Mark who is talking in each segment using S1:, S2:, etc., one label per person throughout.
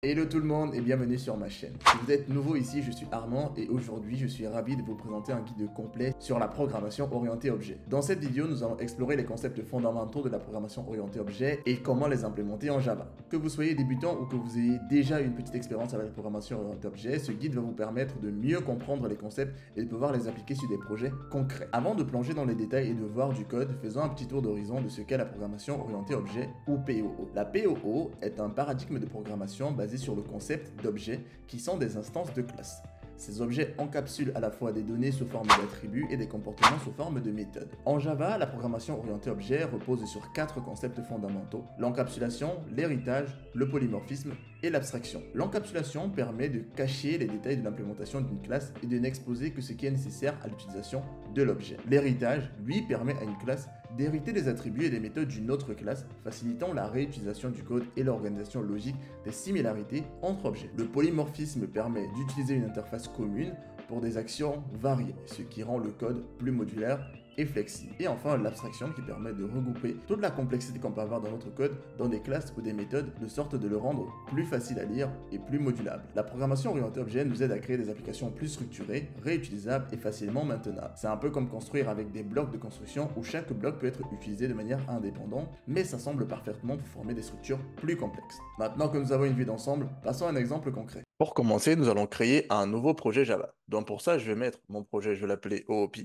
S1: Hello tout le monde et bienvenue sur ma chaîne. Si vous êtes nouveau ici, je suis Armand et aujourd'hui je suis ravi de vous présenter un guide complet sur la programmation orientée objet. Dans cette vidéo, nous allons explorer les concepts fondamentaux de la programmation orientée objet et comment les implémenter en Java. Que vous soyez débutant ou que vous ayez déjà une petite expérience avec la programmation orientée objet, ce guide va vous permettre de mieux comprendre les concepts et de pouvoir les appliquer sur des projets concrets. Avant de plonger dans les détails et de voir du code, faisons un petit tour d'horizon de ce qu'est la programmation orientée objet ou POO. La POO est un paradigme de programmation basé sur le concept d'objets qui sont des instances de classe. Ces objets encapsulent à la fois des données sous forme d'attributs et des comportements sous forme de méthodes. En Java, la programmation orientée objet repose sur quatre concepts fondamentaux: l'encapsulation, l'héritage, le polymorphisme et l'abstraction. L'encapsulation permet de cacher les détails de l'implémentation d'une classe et de n'exposer que ce qui est nécessaire à l'utilisation de l'objet. L'héritage, lui, permet à une classe d'hériter des attributs et des méthodes d'une autre classe, facilitant la réutilisation du code et l'organisation logique des similarités entre objets. Le polymorphisme permet d'utiliser une interface commune pour des actions variées, ce qui rend le code plus modulaire et flexible. Et enfin, l'abstraction qui permet de regrouper toute la complexité qu'on peut avoir dans notre code dans des classes ou des méthodes de sorte de le rendre plus facile à lire et plus modulable. La programmation orientée objet nous aide à créer des applications plus structurées, réutilisables et facilement maintenables. C'est un peu comme construire avec des blocs de construction où chaque bloc peut être utilisé de manière indépendante, mais s'assemble parfaitement pour former des structures plus complexes. Maintenant que nous avons une vue d'ensemble, passons à un exemple concret. Pour commencer, nous allons créer un nouveau projet Java. Donc pour ça, je vais mettre mon projet, je vais l'appeler OOP.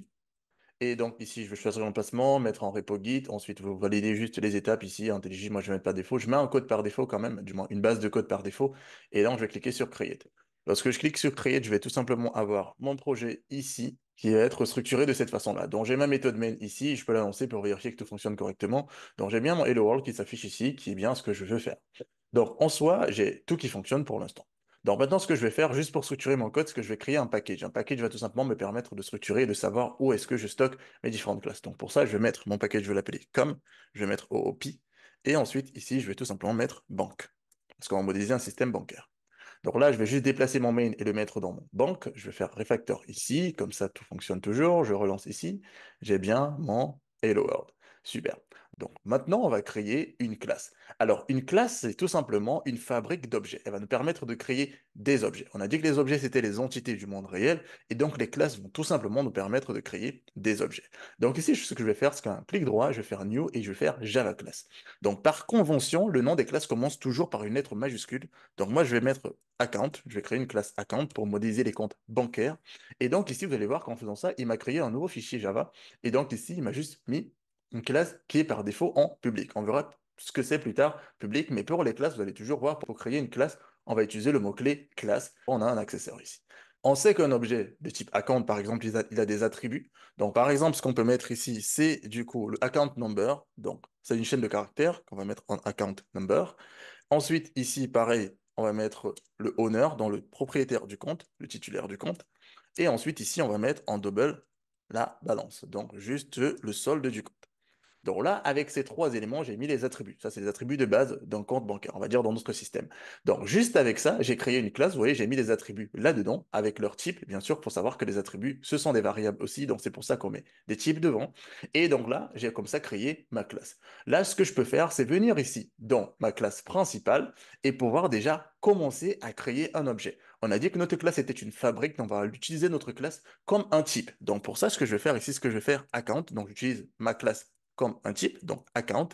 S1: Et donc ici, je vais choisir l'emplacement, mettre en repo Git. Ensuite, vous validez juste les étapes ici, IntelliJ, moi je vais mettre par défaut. Je mets un code par défaut quand même, du moins une base de code par défaut. Et là, je vais cliquer sur Create. Lorsque je clique sur Create, je vais tout simplement avoir mon projet ici qui va être structuré de cette façon-là. Donc j'ai ma méthode main ici, je peux la lancer pour vérifier que tout fonctionne correctement. Donc j'ai bien mon Hello World qui s'affiche ici, qui est bien ce que je veux faire. Donc en soi, j'ai tout qui fonctionne pour l'instant. Donc maintenant, ce que je vais faire, juste pour structurer mon code, c'est que je vais créer un package. Un package va tout simplement me permettre de structurer et de savoir où est-ce que je stocke mes différentes classes. Donc pour ça, je vais mettre mon package, je vais l'appeler comme, je vais mettre OOP, et ensuite ici, je vais tout simplement mettre banque, parce qu'on va modéliser un système bancaire. Donc là, je vais juste déplacer mon main et le mettre dans mon banque. Je vais faire refactor ici, comme ça tout fonctionne toujours. Je relance ici, j'ai bien mon Hello World. Super. Donc maintenant, on va créer une classe. Alors, une classe, c'est tout simplement une fabrique d'objets. Elle va nous permettre de créer des objets. On a dit que les objets, c'était les entités du monde réel, et donc les classes vont tout simplement nous permettre de créer des objets. Donc ici, ce que je vais faire, c'est qu'un clic droit, je vais faire New et je vais faire Java Class. Donc par convention, le nom des classes commence toujours par une lettre majuscule. Donc moi, je vais mettre account, je vais créer une classe account pour modéliser les comptes bancaires. Et donc ici, vous allez voir qu'en faisant ça, il m'a créé un nouveau fichier Java. Et donc ici, il m'a juste mis une classe qui est par défaut en public. On verra ce que c'est plus tard, public, mais pour les classes, vous allez toujours voir, pour créer une classe, on va utiliser le mot-clé classe. On a un accessoire ici. On sait qu'un objet de type account, par exemple, il a des attributs. Donc, par exemple, ce qu'on peut mettre ici, c'est du coup le account number. Donc, c'est une chaîne de caractères qu'on va mettre en account number. Ensuite, ici, pareil, on va mettre le owner dans le propriétaire du compte, le titulaire du compte. Et ensuite, ici, on va mettre en double la balance, donc juste le solde du compte. Donc là, avec ces trois éléments, j'ai mis les attributs. Ça, c'est les attributs de base d'un compte bancaire, on va dire dans notre système. Donc juste avec ça, j'ai créé une classe. Vous voyez, j'ai mis les attributs là-dedans, avec leur type, bien sûr, pour savoir que les attributs, ce sont des variables aussi. Donc c'est pour ça qu'on met des types devant. Et donc là, j'ai comme ça créé ma classe. Là, ce que je peux faire, c'est venir ici, dans ma classe principale, et pouvoir déjà commencer à créer un objet. On a dit que notre classe était une fabrique, donc on va utiliser notre classe comme un type. Donc pour ça, ce que je vais faire ici, ce que je vais faire account, donc j'utilise ma classe comme un type, donc account.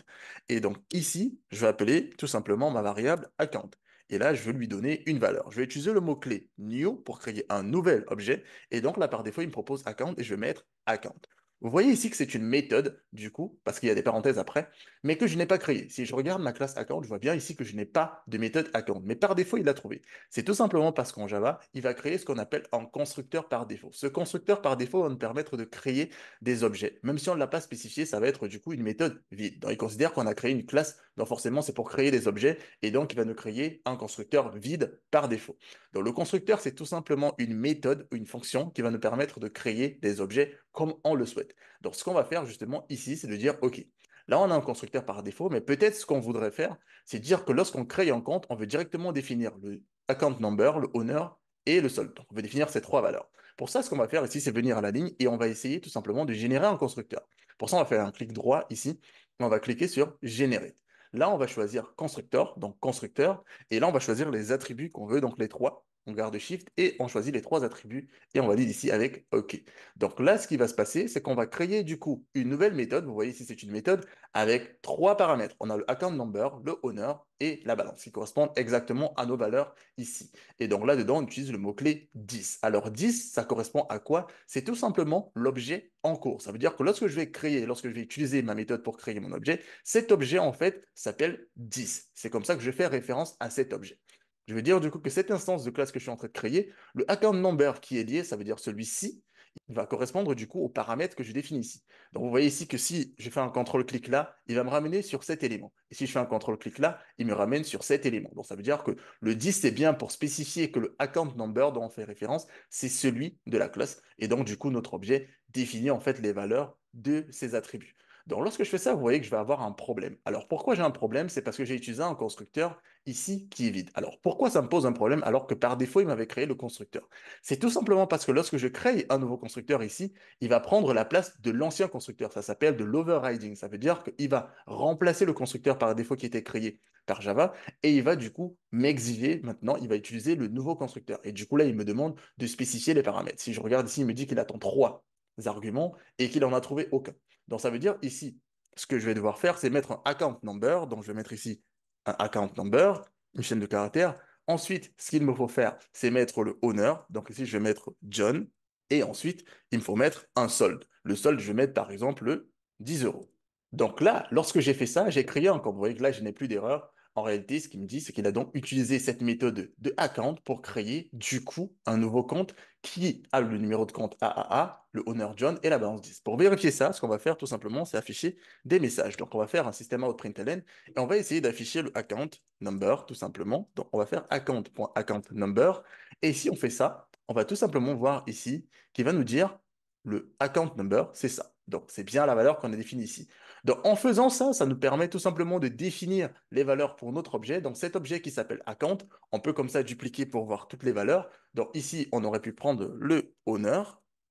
S1: Et donc ici, je vais appeler tout simplement ma variable account. Et là, je vais lui donner une valeur. Je vais utiliser le mot-clé new pour créer un nouvel objet. Et donc là, par défaut, il me propose account et je vais mettre account. Vous voyez ici que c'est une méthode, du coup, parce qu'il y a des parenthèses après, mais que je n'ai pas créée. Si je regarde ma classe account, je vois bien ici que je n'ai pas de méthode account. Mais par défaut, il l'a trouvé. C'est tout simplement parce qu'en Java, il va créer ce qu'on appelle un constructeur par défaut. Ce constructeur par défaut va nous permettre de créer des objets. Même si on ne l'a pas spécifié, ça va être du coup une méthode vide. Donc il considère qu'on a créé une classe, donc forcément c'est pour créer des objets, et donc il va nous créer un constructeur vide par défaut. Donc le constructeur, c'est tout simplement une méthode ou une fonction qui va nous permettre de créer des objets comme on le souhaite. Donc ce qu'on va faire justement ici, c'est de dire, OK, là on a un constructeur par défaut, mais peut-être ce qu'on voudrait faire, c'est dire que lorsqu'on crée un compte, on veut directement définir le account number, le owner, et le solde. Donc, on veut définir ces trois valeurs. Pour ça, ce qu'on va faire ici, c'est venir à la ligne et on va essayer tout simplement de générer un constructeur. Pour ça, on va faire un clic droit ici. On va cliquer sur générer. Là, on va choisir constructeur, donc constructeur, et là, on va choisir les attributs qu'on veut, donc les trois. On garde Shift et on choisit les trois attributs et on valide ici avec OK. Donc là, ce qui va se passer, c'est qu'on va créer du coup une nouvelle méthode. Vous voyez ici, c'est une méthode avec trois paramètres. On a le account number, le owner et la balance qui correspondent exactement à nos valeurs ici. Et donc là-dedans, on utilise le mot-clé 10. Alors 10, ça correspond à quoi? C'est tout simplement l'objet en cours. Ça veut dire que lorsque je vais utiliser ma méthode pour créer mon objet, cet objet en fait s'appelle 10. C'est comme ça que je fais référence à cet objet. Je veux dire du coup que cette instance de classe que je suis en train de créer, le account number qui est lié, ça veut dire celui-ci, il va correspondre du coup aux paramètres que je définis ici. Donc vous voyez ici que si je fais un contrôle-clic là, il va me ramener sur cet élément. Et si je fais un contrôle-clic là, il me ramène sur cet élément. Donc ça veut dire que le 10, c'est bien pour spécifier que le account number dont on fait référence, c'est celui de la classe. Et donc du coup, notre objet définit en fait les valeurs de ces attributs. Donc lorsque je fais ça, vous voyez que je vais avoir un problème. Alors pourquoi j'ai un problème? C'est parce que j'ai utilisé un constructeur ici qui est vide. Alors pourquoi ça me pose un problème alors que par défaut, il m'avait créé le constructeur? C'est tout simplement parce que lorsque je crée un nouveau constructeur ici, il va prendre la place de l'ancien constructeur. Ça s'appelle de l'overriding. Ça veut dire qu'il va remplacer le constructeur par défaut qui était créé par Java et il va du coup m'exiler. Maintenant, il va utiliser le nouveau constructeur. Et du coup, là, il me demande de spécifier les paramètres. Si je regarde ici, il me dit qu'il attend trois arguments et qu'il n'en a trouvé aucun. Donc, ça veut dire ici, ce que je vais devoir faire, c'est mettre un account number. Donc, je vais mettre ici un account number, une chaîne de caractères. Ensuite, ce qu'il me faut faire, c'est mettre le owner. Donc ici, je vais mettre John. Et ensuite, il me faut mettre un solde. Le solde, je vais mettre par exemple le 10 euros. Donc là, lorsque j'ai fait ça, j'ai créé un compte. Vous voyez que là, je n'ai plus d'erreur. En réalité, ce qu'il me dit, c'est qu'il a donc utilisé cette méthode de account pour créer du coup un nouveau compte qui a le numéro de compte AAA, le owner John et la balance 10. Pour vérifier ça, ce qu'on va faire tout simplement, c'est afficher des messages. Donc on va faire un système out println et on va essayer d'afficher le account number tout simplement. Donc on va faire account.account_number et si on fait ça, on va tout simplement voir ici qui va nous dire le account number, c'est ça. Donc c'est bien la valeur qu'on a définie ici. Donc en faisant ça, ça nous permet tout simplement de définir les valeurs pour notre objet. Donc cet objet qui s'appelle account, on peut comme ça dupliquer pour voir toutes les valeurs. Donc ici, on aurait pu prendre le owner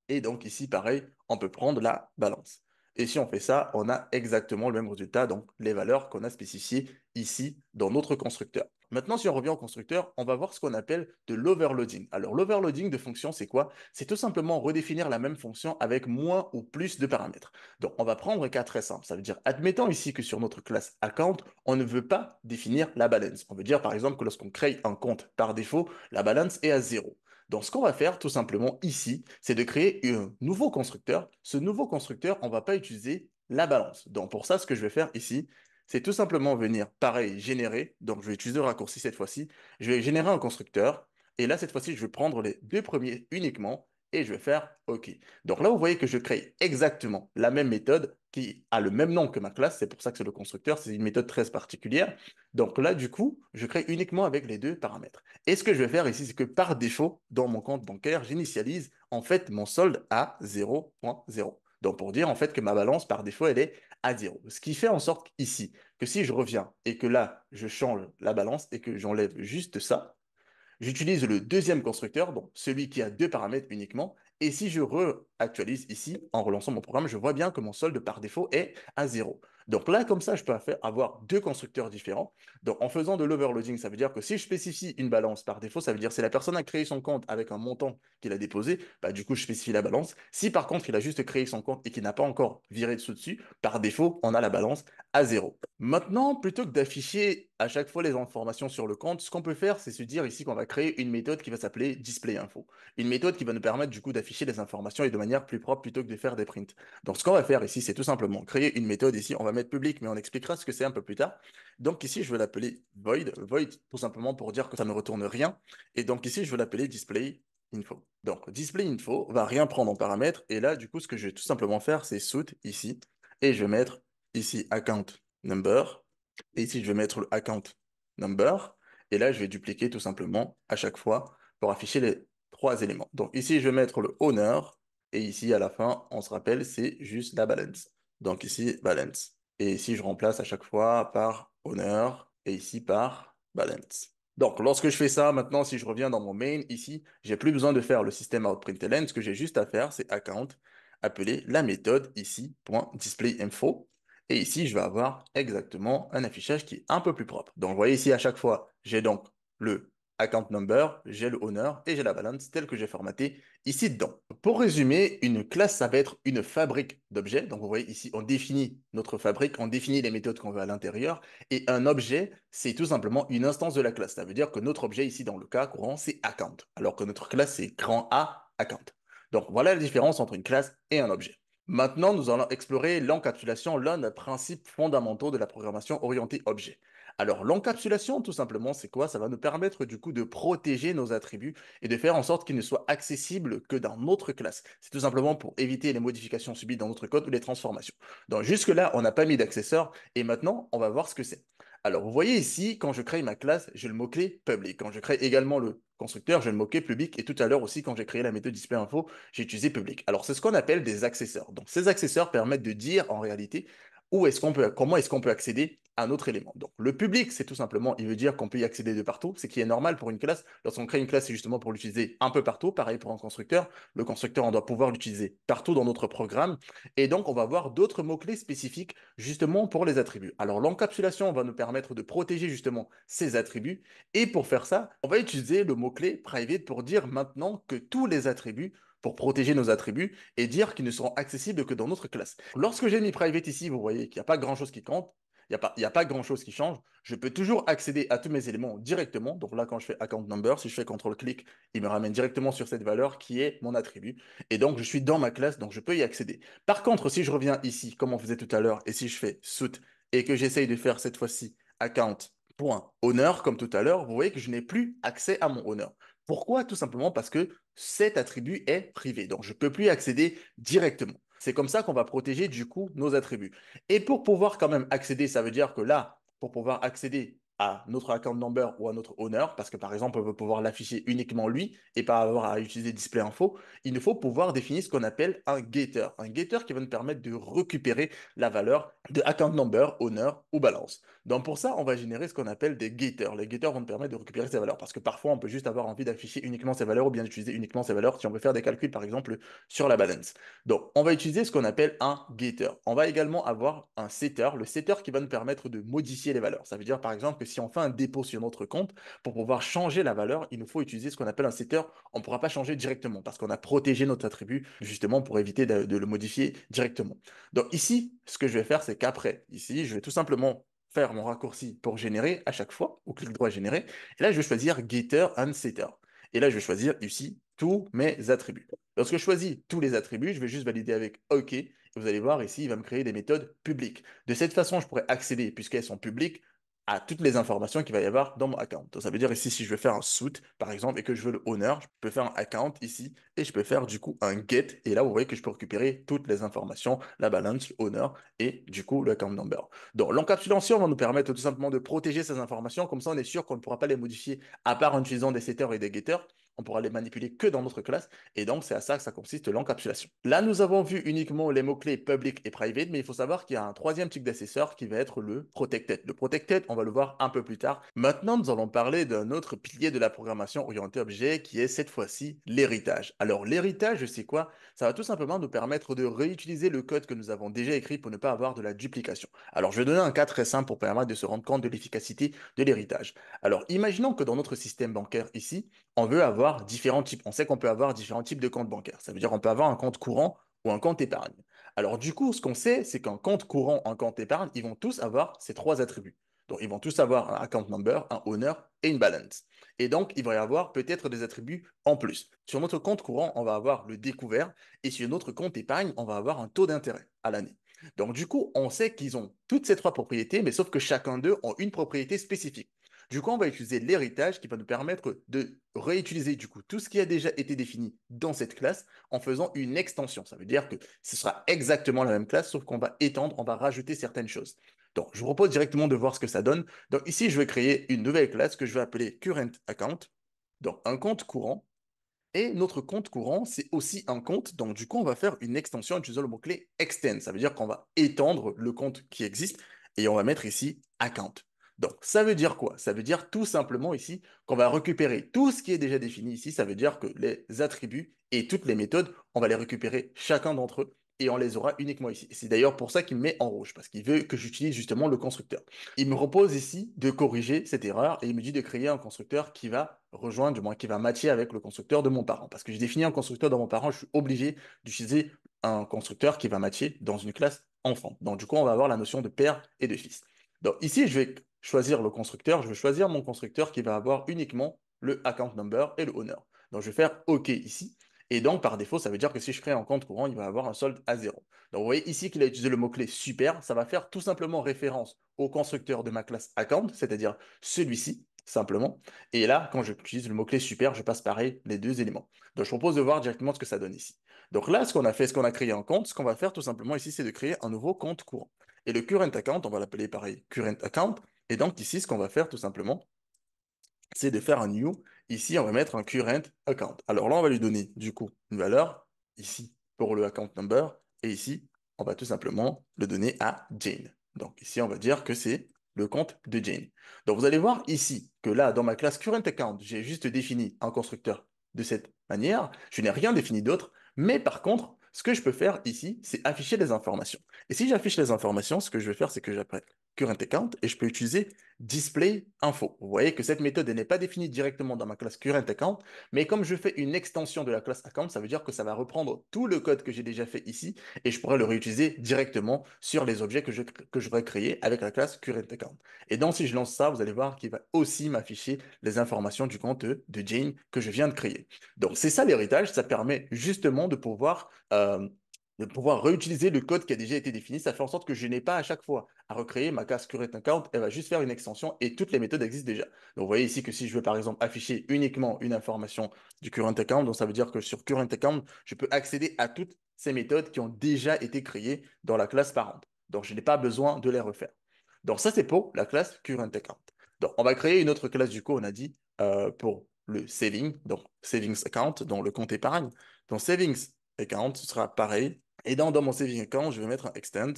S1: et donc ici, pareil, on peut prendre la balance. Et si on fait ça, on a exactement le même résultat, donc les valeurs qu'on a spécifiées ici dans notre constructeur. Maintenant, si on revient au constructeur, on va voir ce qu'on appelle de l'overloading. Alors, l'overloading de fonction, c'est quoi? C'est tout simplement redéfinir la même fonction avec moins ou plus de paramètres. Donc, on va prendre un cas très simple. Ça veut dire, admettons ici que sur notre classe account, on ne veut pas définir la balance. On veut dire, par exemple, que lorsqu'on crée un compte par défaut, la balance est à zéro. Donc, ce qu'on va faire tout simplement ici, c'est de créer un nouveau constructeur. Ce nouveau constructeur, on ne va pas utiliser la balance. Donc, pour ça, ce que je vais faire ici, c'est tout simplement venir, pareil, générer. Donc, je vais utiliser le raccourci cette fois-ci. Je vais générer un constructeur. Et là, cette fois-ci, je vais prendre les deux premiers uniquement et je vais faire OK. Donc là, vous voyez que je crée exactement la même méthode qui a le même nom que ma classe. C'est pour ça que c'est le constructeur. C'est une méthode très particulière. Donc là, du coup, je crée uniquement avec les deux paramètres. Et ce que je vais faire ici, c'est que par défaut, dans mon compte bancaire, j'initialise en fait mon solde à 0,0. Donc pour dire en fait que ma balance par défaut, elle est à 0. Ce qui fait en sorte ici que si je reviens et que là, je change la balance et que j'enlève juste ça, j'utilise le deuxième constructeur, donc celui qui a deux paramètres uniquement. Et si je réactualise ici, en relançant mon programme, je vois bien que mon solde par défaut est à 0. Donc là, comme ça, je peux avoir deux constructeurs différents. Donc en faisant de l'overloading, ça veut dire que si je spécifie une balance par défaut, ça veut dire que si la personne a créé son compte avec un montant qu'il a déposé, bah, du coup, je spécifie la balance. Si par contre, il a juste créé son compte et qu'il n'a pas encore viré dessus, par défaut, on a la balance à 0. Maintenant, plutôt que d'afficher à chaque fois les informations sur le compte, ce qu'on peut faire, c'est se dire ici qu'on va créer une méthode qui va s'appeler displayInfo. Une méthode qui va nous permettre du coup d'afficher les informations et de manière plus propre plutôt que de faire des prints. Donc ce qu'on va faire ici, c'est tout simplement créer une méthode ici. On va mettre public, mais on expliquera ce que c'est un peu plus tard. Donc ici, je vais l'appeler void. Void, tout simplement pour dire que ça ne retourne rien. Et donc ici, je vais l'appeler displayInfo. Donc displayInfo va rien prendre en paramètres. Et là, du coup, ce que je vais tout simplement faire, c'est suit ici. Et je vais mettre ici account number. Et ici, je vais mettre le account number. Et là, je vais dupliquer tout simplement à chaque fois pour afficher les trois éléments. Donc ici, je vais mettre le owner. Et ici, à la fin, on se rappelle, c'est juste la balance. Donc ici, balance. Et ici, je remplace à chaque fois par owner et ici par balance. Donc, lorsque je fais ça, maintenant, si je reviens dans mon main, ici, j'ai plus besoin de faire le système out_println. Ce que j'ai juste à faire, c'est account, appeler la méthode ici, .displayInfo. Et ici, je vais avoir exactement un affichage qui est un peu plus propre. Donc, vous voyez ici, à chaque fois, j'ai donc le account number, j'ai le owner et j'ai la balance telle que j'ai formaté ici dedans. Pour résumer, une classe, ça va être une fabrique d'objets. Donc, vous voyez ici, on définit notre fabrique, on définit les méthodes qu'on veut à l'intérieur. Et un objet, c'est tout simplement une instance de la classe. Ça veut dire que notre objet ici, dans le cas courant, c'est account. Alors que notre classe, c'est grand A account. Donc, voilà la différence entre une classe et un objet. Maintenant, nous allons explorer l'encapsulation, l'un des principes fondamentaux de la programmation orientée objet. Alors, l'encapsulation, tout simplement, c'est quoi? Ça va nous permettre du coup de protéger nos attributs et de faire en sorte qu'ils ne soient accessibles que dans notre classe. C'est tout simplement pour éviter les modifications subies dans notre code ou les transformations. Donc, jusque-là, on n'a pas mis d'accesseur et maintenant, on va voir ce que c'est. Alors, vous voyez ici, quand je crée ma classe, j'ai le mot-clé public. Quand je crée également le constructeur, j'ai le mot-clé public. Et tout à l'heure aussi, quand j'ai créé la méthode displayInfo, j'ai utilisé public. Alors, c'est ce qu'on appelle des accesseurs. Donc, ces accesseurs permettent de dire en réalité comment est-ce qu'on peut accéder à un autre élément. Donc, le public, c'est tout simplement, il veut dire qu'on peut y accéder de partout, ce qui est normal pour une classe. Lorsqu'on crée une classe, c'est justement pour l'utiliser un peu partout. Pareil pour un constructeur. Le constructeur, on doit pouvoir l'utiliser partout dans notre programme. Et donc, on va avoir d'autres mots-clés spécifiques justement pour les attributs. Alors, l'encapsulation va nous permettre de protéger justement ces attributs. Et pour faire ça, on va utiliser le mot-clé private pour dire maintenant que tous les attributs pour protéger nos attributs et dire qu'ils ne seront accessibles que dans notre classe. Lorsque j'ai mis private ici, vous voyez qu'il n'y a pas grand-chose qui compte, il y a pas grand-chose qui change. Je peux toujours accéder à tous mes éléments directement. Donc là, quand je fais account number, si je fais CTRL-clic, il me ramène directement sur cette valeur qui est mon attribut. Et donc, je suis dans ma classe, donc je peux y accéder. Par contre, si je reviens ici, comme on faisait tout à l'heure, et si je fais suit et que j'essaye de faire cette fois-ci account.owner, comme tout à l'heure, vous voyez que je n'ai plus accès à mon owner. Pourquoi? Tout simplement parce que cet attribut est privé. Donc, je ne peux plus y accéder directement. C'est comme ça qu'on va protéger du coup nos attributs. Et pour pouvoir quand même accéder, ça veut dire que là, pour pouvoir accéder à notre account number ou à notre owner, parce que par exemple, on veut pouvoir l'afficher uniquement lui et pas avoir à utiliser display info, il nous faut pouvoir définir ce qu'on appelle un getter. Un getter qui va nous permettre de récupérer la valeur de account number, owner ou balance. Donc pour ça, on va générer ce qu'on appelle des getters. Les getters vont nous permettre de récupérer ces valeurs parce que parfois, on peut juste avoir envie d'afficher uniquement ces valeurs ou bien d'utiliser uniquement ces valeurs si on veut faire des calculs, par exemple, sur la balance. Donc, on va utiliser ce qu'on appelle un getter. On va également avoir un setter, le setter qui va nous permettre de modifier les valeurs. Ça veut dire, par exemple, que si on fait un dépôt sur notre compte, pour pouvoir changer la valeur, il nous faut utiliser ce qu'on appelle un setter. On ne pourra pas changer directement parce qu'on a protégé notre attribut justement pour éviter de le modifier directement. Donc ici, ce que je vais faire, c'est qu'après, ici, je vais tout simplement faire mon raccourci pour générer à chaque fois, ou clic droit générer. Et là, je vais choisir getter and setter. Et là, je vais choisir ici tous mes attributs. Lorsque je choisis tous les attributs, je vais juste valider avec OK. Et vous allez voir ici, il va me créer des méthodes publiques. De cette façon, je pourrais accéder, puisqu'elles sont publiques, à toutes les informations qu'il va y avoir dans mon account. Donc, ça veut dire ici, si je veux faire un suit, par exemple, et que je veux le owner, je peux faire un account ici, et je peux faire du coup un get. Et là, vous voyez que je peux récupérer toutes les informations, la balance, le owner, et du coup, le account number. Donc, l'encapsulation va nous permettre tout simplement de protéger ces informations. Comme ça, on est sûr qu'on ne pourra pas les modifier à part en utilisant des setters et des getters. On pourra les manipuler que dans notre classe. Et donc, c'est à ça que ça consiste l'encapsulation. Là, nous avons vu uniquement les mots-clés public et private, mais il faut savoir qu'il y a un troisième type d'accesseur qui va être le protected. Le protected, on va le voir un peu plus tard. Maintenant, nous allons parler d'un autre pilier de la programmation orientée objet qui est cette fois-ci l'héritage. Alors, l'héritage, c'est quoi? Ça va tout simplement nous permettre de réutiliser le code que nous avons déjà écrit pour ne pas avoir de la duplication. Alors, je vais donner un cas très simple pour permettre de se rendre compte de l'efficacité de l'héritage. Alors, imaginons que dans notre système bancaire ici, on veut avoir différents types. On sait qu'on peut avoir différents types de comptes bancaires. Ça veut dire qu'on peut avoir un compte courant ou un compte épargne. Alors du coup, ce qu'on sait, c'est qu'un compte courant, un compte épargne, ils vont tous avoir ces trois attributs. Donc ils vont tous avoir un account number, un owner et une balance. Et donc il va y avoir peut-être des attributs en plus. Sur notre compte courant, on va avoir le découvert et sur notre compte épargne, on va avoir un taux d'intérêt à l'année. Donc du coup, on sait qu'ils ont toutes ces trois propriétés, mais sauf que chacun d'eux ont une propriété spécifique. Du coup, on va utiliser l'héritage qui va nous permettre de réutiliser du coup tout ce qui a déjà été défini dans cette classe en faisant une extension. Ça veut dire que ce sera exactement la même classe, sauf qu'on va étendre, on va rajouter certaines choses. Donc, je vous propose directement de voir ce que ça donne. Donc ici, je vais créer une nouvelle classe que je vais appeler current account. Donc, un compte courant. Et notre compte courant, c'est aussi un compte. Donc, du coup, on va faire une extension en utilisant le mot-clé extend. Ça veut dire qu'on va étendre le compte qui existe et on va mettre ici account. Donc, ça veut dire quoi? Ça veut dire tout simplement ici qu'on va récupérer tout ce qui est déjà défini ici. Ça veut dire que les attributs et toutes les méthodes, on va les récupérer chacun d'entre eux et on les aura uniquement ici. C'est d'ailleurs pour ça qu'il me met en rouge, parce qu'il veut que j'utilise justement le constructeur. Il me propose ici de corriger cette erreur et il me dit de créer un constructeur qui va rejoindre, du moins qui va matcher avec le constructeur de mon parent. Parce que j'ai défini un constructeur de mon parent, je suis obligé d'utiliser un constructeur qui va matcher dans une classe enfant. Donc du coup, on va avoir la notion de père et de fils. Donc ici, je vais choisir le constructeur, je vais choisir mon constructeur qui va avoir uniquement le account number et le owner. Donc je vais faire OK ici. Et donc, par défaut, ça veut dire que si je crée un compte courant, il va avoir un solde à 0. Donc, vous voyez ici qu'il a utilisé le mot-clé super. Ça va faire tout simplement référence au constructeur de ma classe account, c'est-à-dire celui-ci, simplement. Et là, quand j'utilise le mot-clé super, je passe pareil les deux éléments. Donc, je propose de voir directement ce que ça donne ici. Donc là, ce qu'on a fait, ce qu'on a créé un compte, ce qu'on va faire tout simplement ici, c'est de créer un nouveau compte courant. Et le current account, on va l'appeler pareil, current account. Et donc ici, ce qu'on va faire tout simplement, c'est de faire un new. Ici, on va mettre un current account. Alors là, on va lui donner du coup une valeur ici pour le account number et ici, on va tout simplement le donner à Jane. Donc ici, on va dire que c'est le compte de Jane. Donc vous allez voir ici que là, dans ma classe current account, j'ai juste défini un constructeur de cette manière. Je n'ai rien défini d'autre. Mais par contre, ce que je peux faire ici, c'est afficher les informations. Et si j'affiche les informations, ce que je vais faire, c'est que j'appelle current account et je peux utiliser display info. Vous voyez que cette méthode n'est pas définie directement dans ma classe current account, mais comme je fais une extension de la classe account, ça veut dire que ça va reprendre tout le code que j'ai déjà fait ici et je pourrais le réutiliser directement sur les objets que je vais créer avec la classe current account. Et donc, si je lance ça, vous allez voir qu'il va aussi m'afficher les informations du compte de Jane que je viens de créer. Donc, c'est ça l'héritage. Ça permet justement de pouvoir réutiliser le code qui a déjà été défini. Ça fait en sorte que je n'ai pas à chaque fois à recréer ma classe current account. Elle va juste faire une extension et toutes les méthodes existent déjà. Donc, vous voyez ici que si je veux, par exemple, afficher uniquement une information du current account, donc ça veut dire que sur current account, je peux accéder à toutes ces méthodes qui ont déjà été créées dans la classe parent. Donc, je n'ai pas besoin de les refaire. Donc, ça, c'est pour la classe current account. Donc, on va créer une autre classe, du coup, on a dit, pour le saving, donc savings account, donc le compte épargne. Donc, savings account, ce sera pareil. Et dans mon saving account, je vais mettre un extend.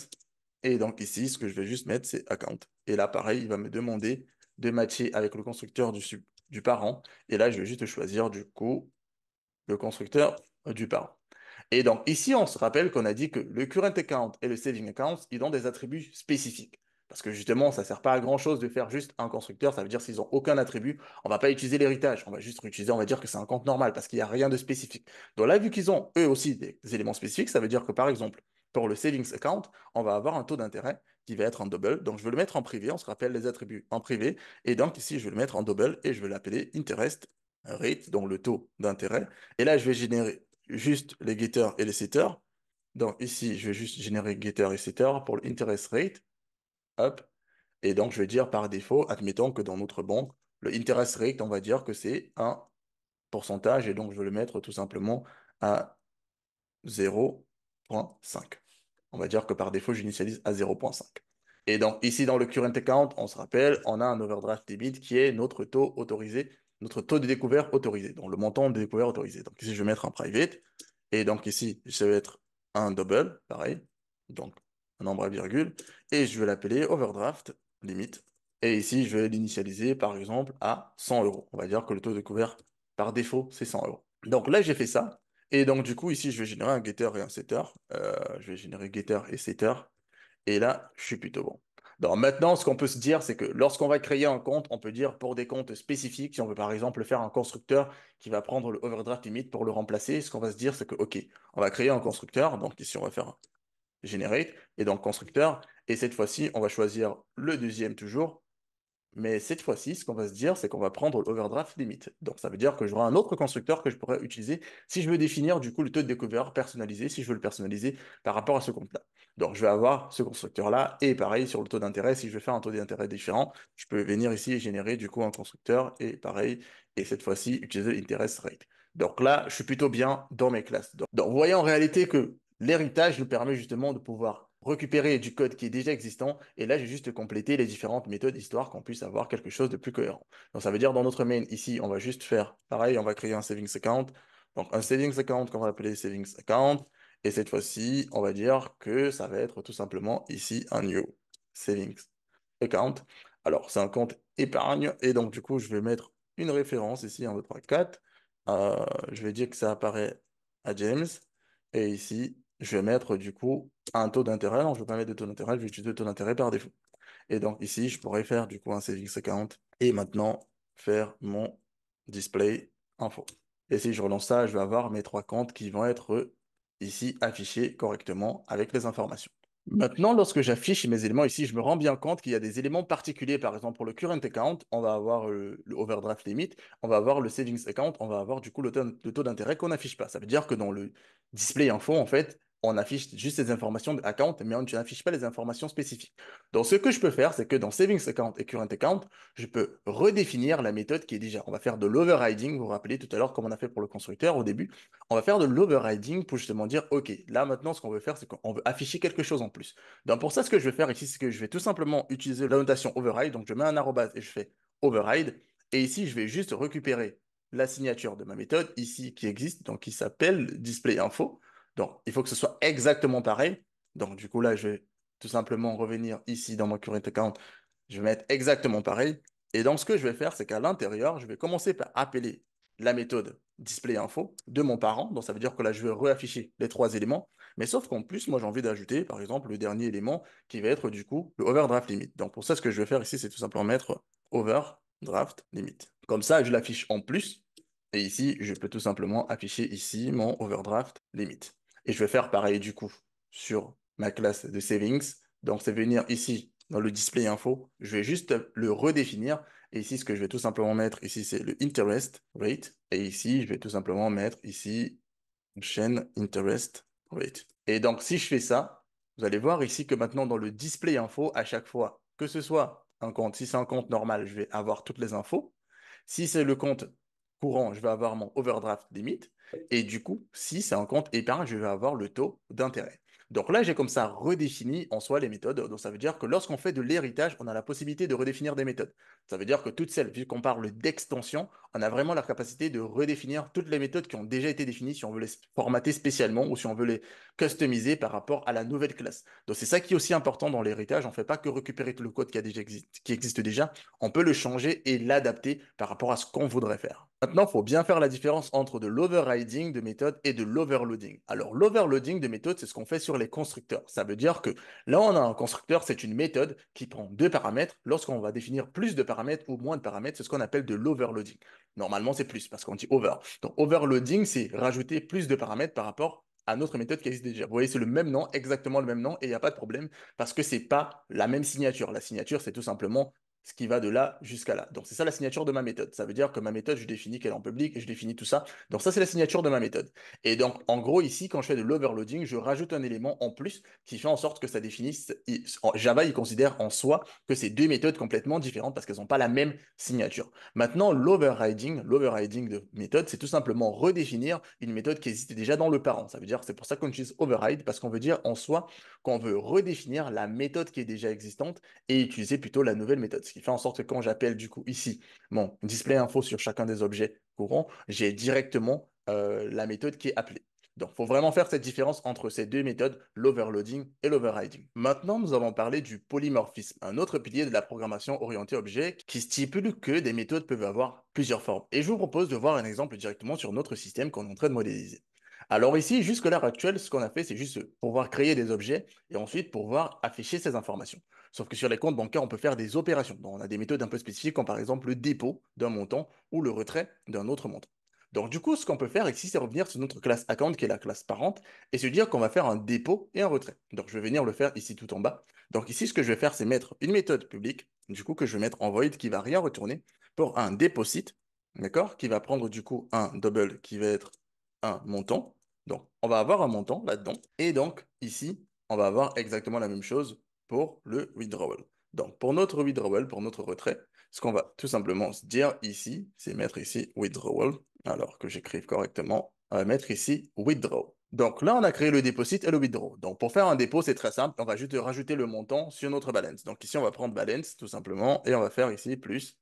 S1: Et donc ici, ce que je vais juste mettre, c'est account. Et là, pareil, il va me demander de matcher avec le constructeur du parent. Et là, je vais juste choisir du coup le constructeur du parent. Et donc ici, on se rappelle qu'on a dit que le current account et le saving account, ils ont des attributs spécifiques. Parce que justement, ça ne sert pas à grand-chose de faire juste un constructeur. Ça veut dire s'ils n'ont aucun attribut, on ne va pas utiliser l'héritage. On va juste utiliser, on va dire que c'est un compte normal parce qu'il n'y a rien de spécifique. Donc là, vu qu'ils ont eux aussi des éléments spécifiques, ça veut dire que par exemple, pour le savings account, on va avoir un taux d'intérêt qui va être en double. Donc je vais le mettre en privé. On se rappelle les attributs en privé. Et donc ici, je vais le mettre en double et je vais l'appeler interest rate, donc le taux d'intérêt. Et là, je vais générer juste les getters et les setters. Donc ici, je vais juste générer getter et setter pour l'interest rate. Hop. Et donc, je vais dire par défaut, admettons que dans notre banque, le interest rate, on va dire que c'est un pourcentage. Et donc, je vais le mettre tout simplement à 0,5. On va dire que par défaut, j'initialise à 0,5. Et donc, ici, dans le current account, on se rappelle, on a un overdraft limit qui est notre taux autorisé, notre taux de découvert autorisé, donc le montant de découvert autorisé. Donc, ici, je vais mettre un private. Et donc, ici, ça va être un double, pareil. Donc, un nombre à virgule. Et je vais l'appeler overdraft limit. Et ici, je vais l'initialiser, par exemple, à 100 euros. On va dire que le taux de découvert, par défaut, c'est 100 euros. Donc là, j'ai fait ça. Et donc, du coup, ici, je vais générer un getter et un setter. Je vais générer getter et setter. Et là, je suis plutôt bon. Donc maintenant, ce qu'on peut se dire, c'est que lorsqu'on va créer un compte, on peut dire pour des comptes spécifiques, si on veut par exemple faire un constructeur qui va prendre le overdraft limit pour le remplacer, ce qu'on va se dire, c'est que, OK, on va créer un constructeur. Donc ici, on va faire un generate et donc constructeur. Et cette fois-ci, on va choisir le deuxième toujours. Mais cette fois-ci, ce qu'on va se dire, c'est qu'on va prendre l'overdraft limit. Donc, ça veut dire que j'aurai un autre constructeur que je pourrais utiliser si je veux définir du coup le taux de découvert personnalisé, si je veux le personnaliser par rapport à ce compte-là. Donc, je vais avoir ce constructeur-là et pareil sur le taux d'intérêt. Si je veux faire un taux d'intérêt différent, je peux venir ici et générer du coup un constructeur et pareil. Et cette fois-ci, utiliser l'interest rate. Donc là, je suis plutôt bien dans mes classes. Donc, vous voyez en réalité que l'héritage nous permet justement de pouvoir récupérer du code qui est déjà existant. Et là, j'ai juste complété les différentes méthodes histoire qu'on puisse avoir quelque chose de plus cohérent. Donc, ça veut dire dans notre main, ici, on va juste faire pareil, on va créer un savings account. Donc, un savings account qu'on va appeler savings account. Et cette fois-ci, on va dire que ça va être tout simplement ici un new savings account. Alors, c'est un compte épargne. Et donc, du coup, je vais mettre une référence ici, 1, 2, 3, 4. Je vais dire que ça apparaît à James. Et ici, je vais mettre du coup un taux d'intérêt. Non, je ne vais pas mettre de taux d'intérêt, je vais utiliser le taux d'intérêt par défaut. Et donc ici, je pourrais faire du coup un savings account et maintenant faire mon display info. Et si je relance ça, je vais avoir mes trois comptes qui vont être ici affichés correctement avec les informations. Maintenant, lorsque j'affiche mes éléments ici, je me rends bien compte qu'il y a des éléments particuliers. Par exemple, pour le current account, on va avoir le overdraft limit, on va avoir le savings account, on va avoir du coup le taux d'intérêt qu'on n'affiche pas. Ça veut dire que dans le display info, en fait, on affiche juste les informations de account, mais on n'affiche pas les informations spécifiques. Donc, ce que je peux faire, c'est que dans savings account et current account, je peux redéfinir la méthode qui est déjà. On va faire de l'overriding. Vous vous rappelez tout à l'heure, comme on a fait pour le constructeur au début. On va faire de l'overriding pour justement dire, OK, là maintenant, ce qu'on veut faire, c'est qu'on veut afficher quelque chose en plus. Donc pour ça, ce que je vais faire ici, c'est que je vais tout simplement utiliser la notation override. Donc je mets un arrobase et je fais override. Et ici, je vais juste récupérer la signature de ma méthode ici qui existe, donc qui s'appelle display info. Donc il faut que ce soit exactement pareil. Donc du coup là, je vais tout simplement revenir ici dans mon current account. Je vais mettre exactement pareil. Et donc ce que je vais faire, c'est qu'à l'intérieur, je vais commencer par appeler la méthode display info de mon parent. Donc ça veut dire que là, je vais réafficher les trois éléments. Mais sauf qu'en plus, moi, j'ai envie d'ajouter, par exemple, le dernier élément qui va être du coup le overdraft limit. Donc pour ça, ce que je vais faire ici, c'est tout simplement mettre overdraft limit. Comme ça, je l'affiche en plus. Et ici, je peux tout simplement afficher ici mon overdraft limit. Et je vais faire pareil du coup sur ma classe de savings. Donc c'est venir ici dans le display info. Je vais juste le redéfinir. Et ici, ce que je vais tout simplement mettre ici, c'est le interest rate. Et ici, je vais tout simplement mettre ici chaîne interest rate. Et donc, si je fais ça, vous allez voir ici que maintenant, dans le display info, à chaque fois, que ce soit un compte, si c'est un compte normal, je vais avoir toutes les infos. Si c'est le compte courant, je vais avoir mon overdraft limit. Et du coup, si c'est un compte épargne, je vais avoir le taux d'intérêt. Donc là, j'ai comme ça redéfini en soi les méthodes. Donc ça veut dire que lorsqu'on fait de l'héritage, on a la possibilité de redéfinir des méthodes. Ça veut dire que toutes celles, vu qu'on parle d'extension, on a vraiment la capacité de redéfinir toutes les méthodes qui ont déjà été définies si on veut les formater spécialement ou si on veut les customiser par rapport à la nouvelle classe. Donc c'est ça qui est aussi important dans l'héritage. On ne fait pas que récupérer tout le code qui existe déjà, on peut le changer et l'adapter par rapport à ce qu'on voudrait faire. Maintenant, il faut bien faire la différence entre de l'overriding de méthode et de l'overloading. Alors, l'overloading de méthode, c'est ce qu'on fait sur les constructeurs. Ça veut dire que là, on a un constructeur, c'est une méthode qui prend deux paramètres. Lorsqu'on va définir plus de paramètres ou moins de paramètres, c'est ce qu'on appelle de l'overloading. Normalement, c'est plus parce qu'on dit over. Donc, overloading, c'est rajouter plus de paramètres par rapport à notre méthode qui existe déjà. Vous voyez, c'est le même nom, exactement le même nom, et il n'y a pas de problème parce que c'est pas la même signature. La signature, c'est tout simplement ce qui va de là jusqu'à là. Donc, c'est ça la signature de ma méthode. Ça veut dire que ma méthode, je définis qu'elle est en public et je définis tout ça. Donc, ça, c'est la signature de ma méthode. Et donc, en gros, ici, quand je fais de l'overloading, je rajoute un élément en plus qui fait en sorte que ça définisse. Java, il considère en soi que c'est deux méthodes complètement différentes parce qu'elles n'ont pas la même signature. Maintenant, l'overriding de méthode, c'est tout simplement redéfinir une méthode qui existait déjà dans le parent. Ça veut dire, c'est pour ça qu'on utilise override parce qu'on veut dire en soi qu'on veut redéfinir la méthode qui est déjà existante et utiliser plutôt la nouvelle méthode. Ce qui fait en sorte que quand j'appelle du coup ici mon display info sur chacun des objets courants, j'ai directement la méthode qui est appelée. Donc, il faut vraiment faire cette différence entre ces deux méthodes, l'overloading et l'overriding. Maintenant, nous allons parler du polymorphisme, un autre pilier de la programmation orientée objet qui stipule que des méthodes peuvent avoir plusieurs formes. Et je vous propose de voir un exemple directement sur notre système qu'on est en train de modéliser. Alors ici, jusqu'à l'heure actuelle, ce qu'on a fait, c'est juste pouvoir créer des objets et ensuite pouvoir afficher ces informations. Sauf que sur les comptes bancaires, on peut faire des opérations. Donc, on a des méthodes un peu spécifiques, comme par exemple le dépôt d'un montant ou le retrait d'un autre montant. Donc, du coup, ce qu'on peut faire ici, c'est revenir sur notre classe account, qui est la classe parente, et se dire qu'on va faire un dépôt et un retrait. Donc, je vais venir le faire ici tout en bas. Donc, ici, ce que je vais faire, c'est mettre une méthode publique, du coup, que je vais mettre en void, qui va rien retourner, pour un deposit, d'accord, qui va prendre, du coup, un double, qui va être un montant. Donc, on va avoir un montant là-dedans. Et donc, ici, on va avoir exactement la même chose pour le withdrawal. Donc, pour notre withdrawal, pour notre retrait, ce qu'on va tout simplement se dire ici, c'est mettre ici withdrawal, alors que j'écrive correctement, on va mettre ici withdraw. Donc là, on a créé le deposit et le withdraw. Donc pour faire un dépôt, c'est très simple, on va juste rajouter le montant sur notre balance. Donc ici, on va prendre balance tout simplement et on va faire ici plus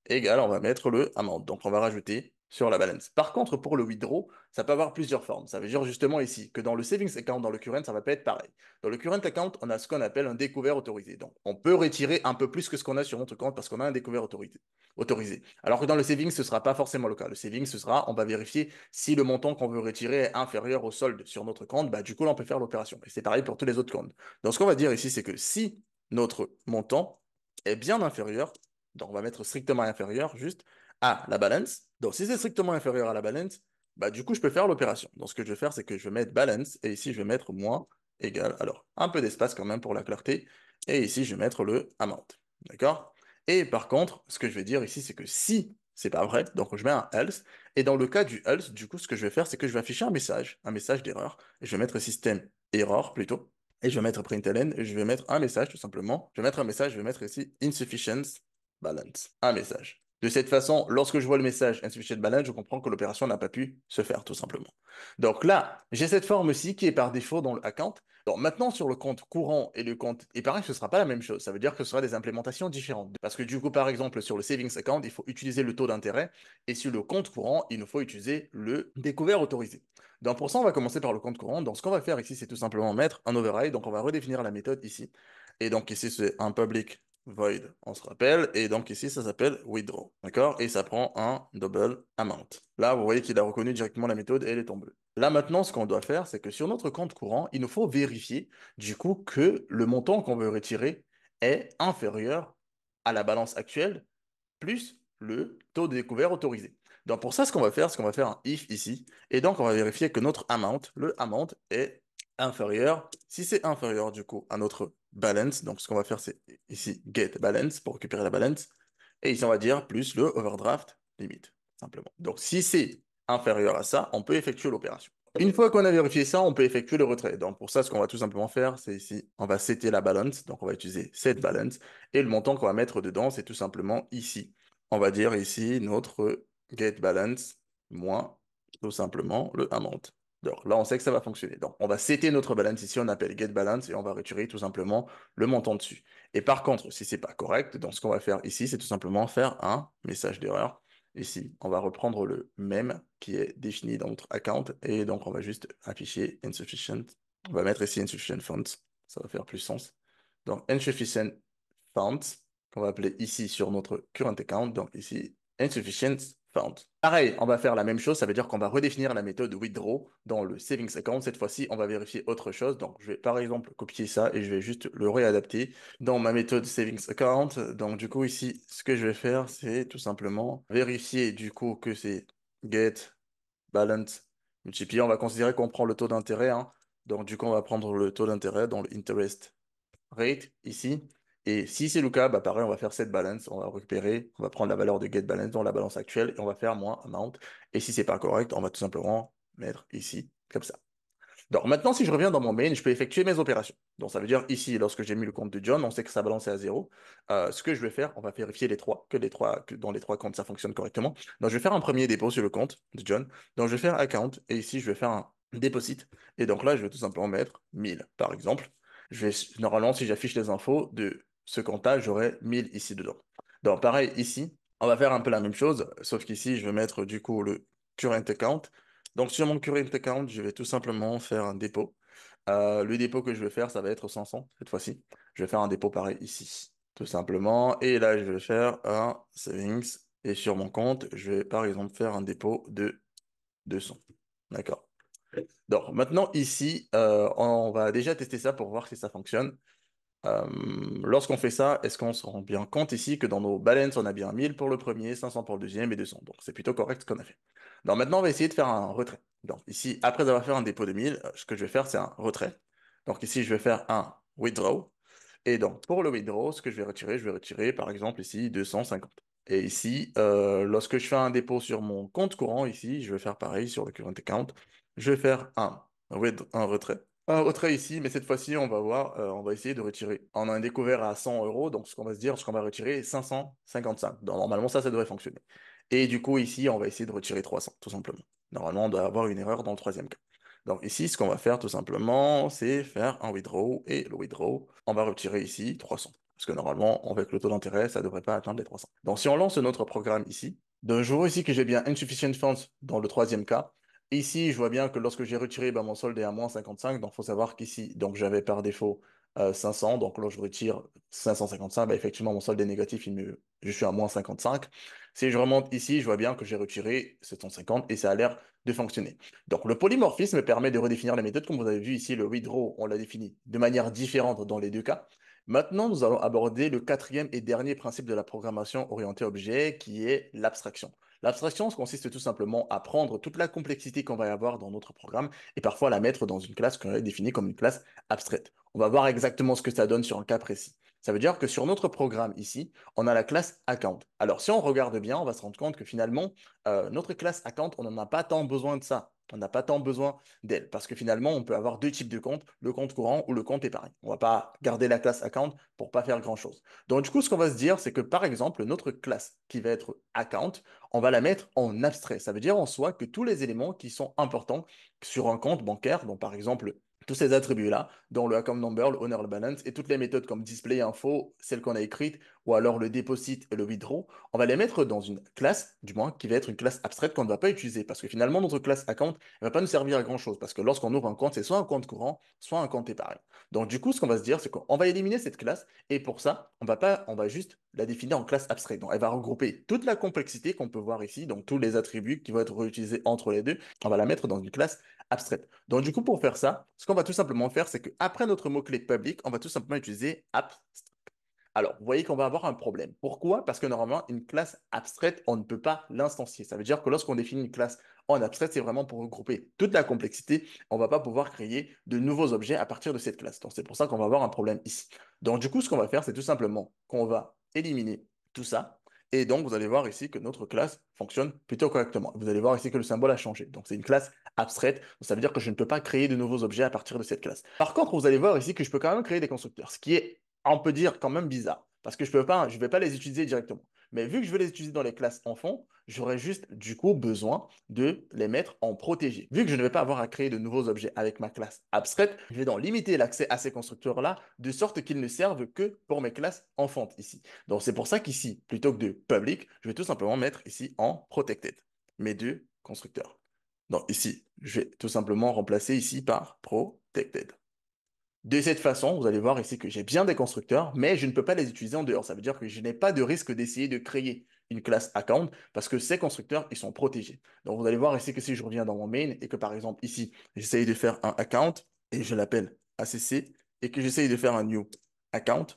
S1: égal, on va mettre le amount. Donc on va rajouter sur la balance. Par contre, pour le withdraw, ça peut avoir plusieurs formes. Ça veut dire justement ici que dans le savings account, dans le current, ça va pas être pareil. Dans le current account, on a ce qu'on appelle un découvert autorisé. Donc, on peut retirer un peu plus que ce qu'on a sur notre compte parce qu'on a un découvert autorisé. Alors que dans le savings, ce sera pas forcément le cas. Le savings, ce sera, on va vérifier si le montant qu'on veut retirer est inférieur au solde sur notre compte. Bah, du coup, là, on peut faire l'opération. Et c'est pareil pour tous les autres comptes. Donc, ce qu'on va dire ici, c'est que si notre montant est bien inférieur, donc on va mettre strictement inférieur juste à la balance. Donc, si c'est strictement inférieur à la balance, bah, du coup, je peux faire l'opération. Donc, ce que je vais faire, c'est que je vais mettre balance, et ici, je vais mettre moins égal. Alors, un peu d'espace quand même pour la clarté. Et ici, je vais mettre le amount. D'accord? Et par contre, ce que je vais dire ici, c'est que si c'est pas vrai, donc je mets un else. Et dans le cas du else, du coup, ce que je vais faire, c'est que je vais afficher un message d'erreur. Et je vais mettre système error plutôt. Et je vais mettre println, et je vais mettre un message tout simplement. Je vais mettre un message, je vais mettre ici insufficient balance. Un message. De cette façon, lorsque je vois le message insufficient balance, je comprends que l'opération n'a pas pu se faire, tout simplement. Donc là, j'ai cette forme-ci qui est par défaut dans le account. Donc maintenant, sur le compte courant et le compte épargne, ce ne sera pas la même chose. Ça veut dire que ce sera des implémentations différentes. Parce que du coup, par exemple, sur le savings account, il faut utiliser le taux d'intérêt. Et sur le compte courant, il nous faut utiliser le découvert autorisé. Donc pour ça, on va commencer par le compte courant. Donc ce qu'on va faire ici, c'est tout simplement mettre un override. Donc on va redéfinir la méthode ici. Et donc ici, c'est un public void, on se rappelle, et donc ici, ça s'appelle withdraw, d'accord? Et ça prend un double amount. Là, vous voyez qu'il a reconnu directement la méthode et elle est en bleu. Là, maintenant, ce qu'on doit faire, c'est que sur notre compte courant, il nous faut vérifier, du coup, que le montant qu'on veut retirer est inférieur à la balance actuelle plus le taux de découvert autorisé. Donc, pour ça, ce qu'on va faire, c'est qu'on va faire un if ici, et donc on va vérifier que notre amount, le amount, est inférieur. Si c'est inférieur, du coup, à notre balance, donc ce qu'on va faire, c'est ici get balance pour récupérer la balance. Et ici, on va dire plus le overdraft limit, simplement. Donc, si c'est inférieur à ça, on peut effectuer l'opération. Une fois qu'on a vérifié ça, on peut effectuer le retrait. Donc, pour ça, ce qu'on va tout simplement faire, c'est ici, on va setter la balance. Donc, on va utiliser set balance. Et le montant qu'on va mettre dedans, c'est tout simplement ici. On va dire ici notre get balance moins tout simplement le amount. Donc là, on sait que ça va fonctionner. Donc, on va setter notre balance ici, on appelle get balance et on va retirer tout simplement le montant dessus. Et par contre, si c'est pas correct, donc ce qu'on va faire ici, c'est tout simplement faire un message d'erreur. Ici, on va reprendre le même qui est défini dans notre account et donc on va juste afficher insufficient. On va mettre ici insufficient funds, ça va faire plus sens. Donc insufficient funds, qu'on va appeler ici sur notre current account, donc ici insufficient found. Pareil, on va faire la même chose, ça veut dire qu'on va redéfinir la méthode withdraw dans le savings account. Cette fois-ci, on va vérifier autre chose. Donc, je vais par exemple copier ça et je vais juste le réadapter dans ma méthode savings account. Donc, du coup, ici, ce que je vais faire, c'est tout simplement vérifier du coup que c'est get balance multiplié. On va considérer qu'on prend le taux d'intérêt, hein. Donc, du coup, on va prendre le taux d'intérêt dans le interest rate ici. Et si c'est le cas, bah pareil, on va faire set balance, on va récupérer, on va prendre la valeur de get balance dans la balance actuelle et on va faire moins amount. Et si c'est pas correct, on va tout simplement mettre ici, comme ça. Donc maintenant, si je reviens dans mon main, je peux effectuer mes opérations. Donc ça veut dire ici, lorsque j'ai mis le compte de John, on sait que sa balance est à 0. Ce que je vais faire, on va vérifier les trois, que dans les trois comptes, ça fonctionne correctement. Donc je vais faire un premier dépôt sur le compte de John. Donc je vais faire account et ici, je vais faire un deposit. Et donc là, je vais tout simplement mettre 1000, par exemple. Normalement, si j'affiche les infos de ce compte-là, j'aurai 1000 ici dedans. Donc pareil, ici, on va faire un peu la même chose, sauf qu'ici, je vais mettre du coup le current account. Donc sur mon current account, je vais tout simplement faire un dépôt. Le dépôt que je vais faire, ça va être 500 cette fois-ci. Je vais faire un dépôt pareil ici, tout simplement. Et là, je vais faire un savings. Et sur mon compte, je vais par exemple faire un dépôt de 200. D'accord. Donc maintenant ici, on va déjà tester ça pour voir si ça fonctionne. Lorsqu'on fait ça, est-ce qu'on se rend bien compte ici que dans nos balances, on a bien 1000 pour le premier, 500 pour le deuxième et 200. Donc c'est plutôt correct ce qu'on a fait. Donc maintenant, on va essayer de faire un retrait. Donc ici, après avoir fait un dépôt de 1000, ce que je vais faire, c'est un retrait. Donc ici, je vais faire un withdraw. Et donc pour le withdraw, ce que je vais retirer par exemple ici 250. Et ici, lorsque je fais un dépôt sur mon compte courant, ici, je vais faire pareil sur le current account. Je vais faire un retrait. Un retrait ici, mais cette fois-ci, on va voir, on va essayer de retirer. On a un découvert à 100 euros, donc ce qu'on va se dire, ce qu'on va retirer, 555. Donc normalement, ça devrait fonctionner. Et du coup, ici, on va essayer de retirer 300, tout simplement. Normalement, on doit avoir une erreur dans le troisième cas. Donc ici, ce qu'on va faire tout simplement, c'est faire un withdraw, et le withdraw, on va retirer ici 300. Parce que normalement, avec le taux d'intérêt, ça ne devrait pas atteindre les 300. Donc si on lance notre programme ici, Donc, je vois ici que j'ai bien insufficient funds dans le troisième cas. Ici, je vois bien que lorsque j'ai retiré, ben, mon solde est à moins 55. Donc, il faut savoir qu'ici, donc j'avais par défaut 500. Donc, là, je retire 555. Ben, effectivement, mon solde est négatif. Je suis à moins 55. Si je remonte ici, je vois bien que j'ai retiré 750 et ça a l'air de fonctionner. Donc, le polymorphisme permet de redéfinir la méthode. Comme vous avez vu ici, le withdraw, on l'a défini de manière différente dans les deux cas. Maintenant, nous allons aborder le quatrième et dernier principe de la programmation orientée objet, qui est l'abstraction. L'abstraction consiste tout simplement à prendre toute la complexité qu'on va y avoir dans notre programme et parfois la mettre dans une classe qu'on a définie comme une classe abstraite. On va voir exactement ce que ça donne sur un cas précis. Ça veut dire que sur notre programme ici, on a la classe account. Alors, si on regarde bien, on va se rendre compte que finalement, notre classe account, on n'en a pas tant besoin de ça. On n'a pas tant besoin d'elle. Parce que finalement, on peut avoir deux types de comptes, le compte courant ou le compte épargne. On ne va pas garder la classe account pour pas faire grand-chose. Donc, du coup, ce qu'on va se dire, c'est que par exemple, notre classe qui va être account, on va la mettre en abstrait. Ça veut dire en soi que tous les éléments qui sont importants sur un compte bancaire, donc par exemple, tous ces attributs-là, dont le account number, le owner, le balance, et toutes les méthodes comme display info, celles qu'on a écrites, ou alors le deposit et le withdraw, on va les mettre dans une classe, du moins, qui va être une classe abstraite qu'on ne va pas utiliser. Parce que finalement, notre classe account ne va pas nous servir à grand-chose. Parce que lorsqu'on ouvre un compte, c'est soit un compte courant, soit un compte épargne. Donc, du coup, ce qu'on va se dire, c'est qu'on va éliminer cette classe. Et pour ça, on va juste la définir en classe abstraite. Donc, elle va regrouper toute la complexité qu'on peut voir ici, donc tous les attributs qui vont être réutilisés entre les deux. On va la mettre dans une classe abstraite. Donc, du coup, pour faire ça, ce qu'on va tout simplement faire, c'est qu'après notre mot-clé public, on va tout simplement utiliser abstract. Alors, vous voyez qu'on va avoir un problème. Pourquoi? Parce que normalement, une classe abstraite, on ne peut pas l'instancier. Ça veut dire que lorsqu'on définit une classe en abstraite, c'est vraiment pour regrouper toute la complexité. On ne va pas pouvoir créer de nouveaux objets à partir de cette classe. Donc, c'est pour ça qu'on va avoir un problème ici. Donc, du coup, ce qu'on va faire, c'est tout simplement qu'on va éliminer tout ça. Et donc, vous allez voir ici que notre classe fonctionne plutôt correctement. Vous allez voir ici que le symbole a changé. Donc, c'est une classe abstraite. Donc, ça veut dire que je ne peux pas créer de nouveaux objets à partir de cette classe. Par contre, vous allez voir ici que je peux quand même créer des constructeurs, ce qui est on peut dire quand même bizarre, parce que je vais pas les utiliser directement. Mais vu que je vais les utiliser dans les classes enfants, j'aurai juste du coup besoin de les mettre en protégé. Vu que je ne vais pas avoir à créer de nouveaux objets avec ma classe abstraite, je vais donc limiter l'accès à ces constructeurs-là de sorte qu'ils ne servent que pour mes classes enfantes ici. Donc c'est pour ça qu'ici, plutôt que de public, je vais tout simplement mettre ici en protected mes deux constructeurs. Donc ici, je vais tout simplement remplacer ici par protected. De cette façon, vous allez voir ici que j'ai bien des constructeurs, mais je ne peux pas les utiliser en dehors. Ça veut dire que je n'ai pas de risque d'essayer de créer une classe account parce que ces constructeurs, ils sont protégés. Donc, vous allez voir ici que si je reviens dans mon main et que par exemple ici, j'essaye de faire un account et je l'appelle ACC et que j'essaye de faire un new account,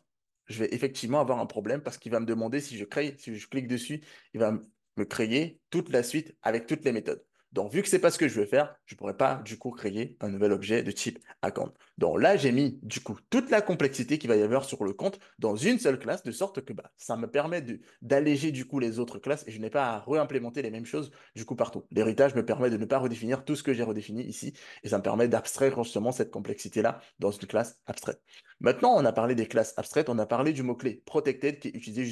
S1: je vais effectivement avoir un problème parce qu'il va me demander si je crée, si je clique dessus, il va me créer toute la suite avec toutes les méthodes. Donc, vu que c'est pas ce que je veux faire, je pourrais pas du coup créer un nouvel objet de type account. Donc là, j'ai mis du coup toute la complexité qu'il va y avoir sur le compte dans une seule classe, de sorte que bah, ça me permet d'alléger du coup les autres classes et je n'ai pas à réimplémenter les mêmes choses du coup partout. L'héritage me permet de ne pas redéfinir tout ce que j'ai redéfini ici et ça me permet d'abstraire justement cette complexité-là dans une classe abstraite. Maintenant, on a parlé des classes abstraites, on a parlé du mot-clé protected qui est utilisé